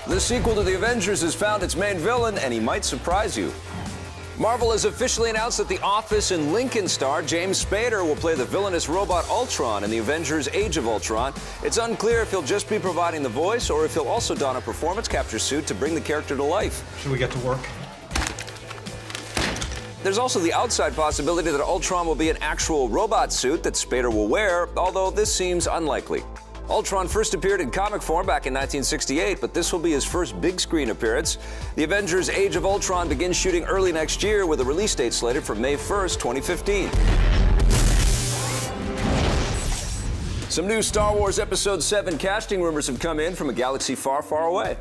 The sequel to the Avengers has found its main villain, and he might surprise you. Marvel has officially announced that The Office and Lincoln star James Spader will play the villainous robot Ultron in the Avengers Age of Ultron. It's unclear if he'll just be providing the voice or if he'll also don a performance capture suit to bring the character to life. Should we get to work? There's also the outside possibility that Ultron will be an actual robot suit that Spader will wear, although this seems unlikely. Ultron first appeared in comic form back in 1968, but this will be his first big screen appearance. The Avengers Age of Ultron begins shooting early next year with a release date slated for May 1st, 2015. Some new Star Wars Episode 7 casting rumors have come in from a galaxy far, far away.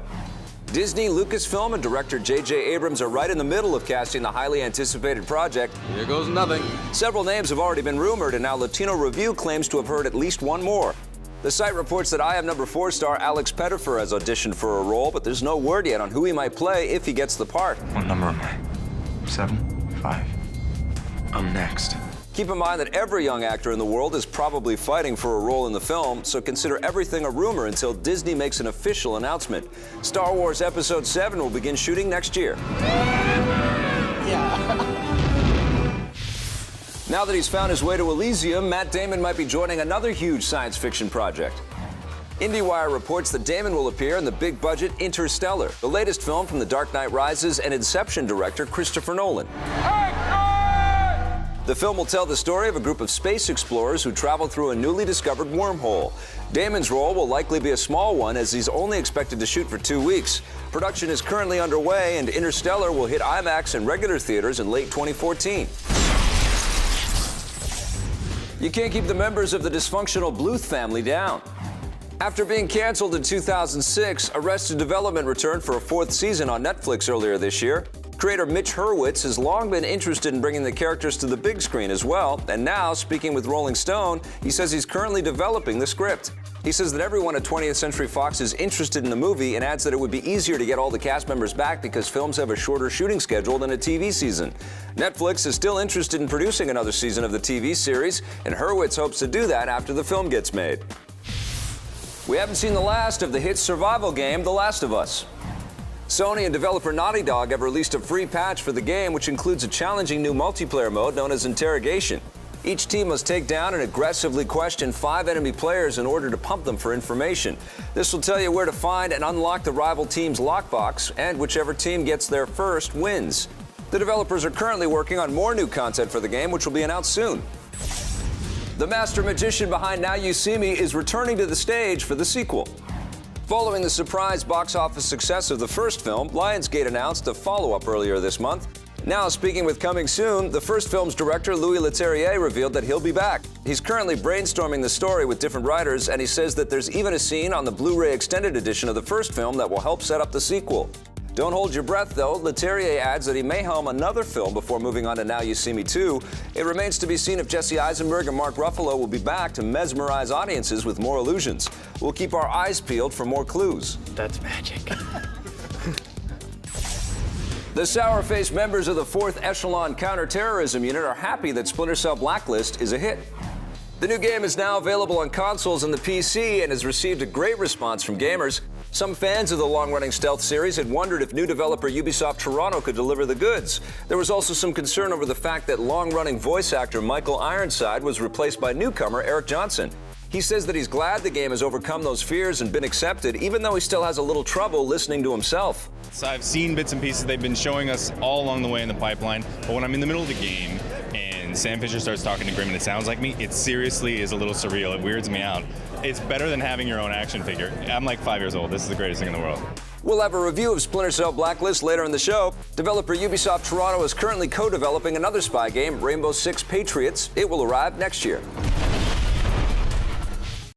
Disney, Lucasfilm, and director J.J. Abrams are right in the middle of casting the highly anticipated project. Here goes nothing. Several names have already been rumored, and now Latino Review claims to have heard at least one more. The site reports that I Am Number 4 star Alex Pettyfer has auditioned for a role, but there's no word yet on who he might play if he gets the part. What number am I? 7, 5. I'm next. Keep in mind that every young actor in the world is probably fighting for a role in the film, so consider everything a rumor until Disney makes an official announcement. Star Wars Episode 7 will begin shooting next year. Now that he's found his way to Elysium, Matt Damon might be joining another huge science fiction project. IndieWire reports that Damon will appear in the big-budget Interstellar, the latest film from The Dark Knight Rises and Inception director Christopher Nolan. The film will tell the story of a group of space explorers who travel through a newly discovered wormhole. Damon's role will likely be a small one, as he's only expected to shoot for 2 weeks. Production is currently underway, and Interstellar will hit IMAX and regular theaters in late 2014. You can't keep the members of the dysfunctional Bluth family down. After being canceled in 2006, Arrested Development returned for a 4th season on Netflix earlier this year. Creator Mitch Hurwitz has long been interested in bringing the characters to the big screen as well, and now, speaking with Rolling Stone, he says he's currently developing the script. He says that everyone at 20th Century Fox is interested in the movie and adds that it would be easier to get all the cast members back because films have a shorter shooting schedule than a TV season. Netflix is still interested in producing another season of the TV series, and Hurwitz hopes to do that after the film gets made. We haven't seen the last of the hit survival game, The Last of Us. Sony and developer Naughty Dog have released a free patch for the game, which includes a challenging new multiplayer mode known as Interrogation. Each team must take down and aggressively question 5 enemy players in order to pump them for information. This will tell you where to find and unlock the rival team's lockbox, and whichever team gets there first wins. The developers are currently working on more new content for the game, which will be announced soon. The master magician behind Now You See Me is returning to the stage for the sequel. Following the surprise box office success of the first film, Lionsgate announced a follow-up earlier this month. Now, speaking with Coming Soon, the first film's director, Louis Leterrier, revealed that he'll be back. He's currently brainstorming the story with different writers, and he says that there's even a scene on the Blu-ray extended edition of the first film that will help set up the sequel. Don't hold your breath, though. Leterrier adds that he may helm another film before moving on to Now You See Me 2. It remains to be seen if Jesse Eisenberg and Mark Ruffalo will be back to mesmerize audiences with more illusions. We'll keep our eyes peeled for more clues. That's magic. The sour-faced members of the 4th Echelon Counterterrorism Unit are happy that Splinter Cell Blacklist is a hit. The new game is now available on consoles and the PC and has received a great response from gamers. Some fans of the long-running stealth series had wondered if new developer Ubisoft Toronto could deliver the goods. There was also some concern over the fact that long-running voice actor Michael Ironside was replaced by newcomer Eric Johnson. He says that he's glad the game has overcome those fears and been accepted, even though he still has a little trouble listening to himself. So I've seen bits and pieces they've been showing us all along the way in the pipeline, but when I'm in the middle of the game and Sam Fisher starts talking to Grim and it sounds like me, it seriously is a little surreal. It weirds me out. It's better than having your own action figure. I'm like 5 years old. This is the greatest thing in the world. We'll have a review of Splinter Cell Blacklist later in the show. Developer Ubisoft Toronto is currently co-developing another spy game, Rainbow Six Patriots. It will arrive next year.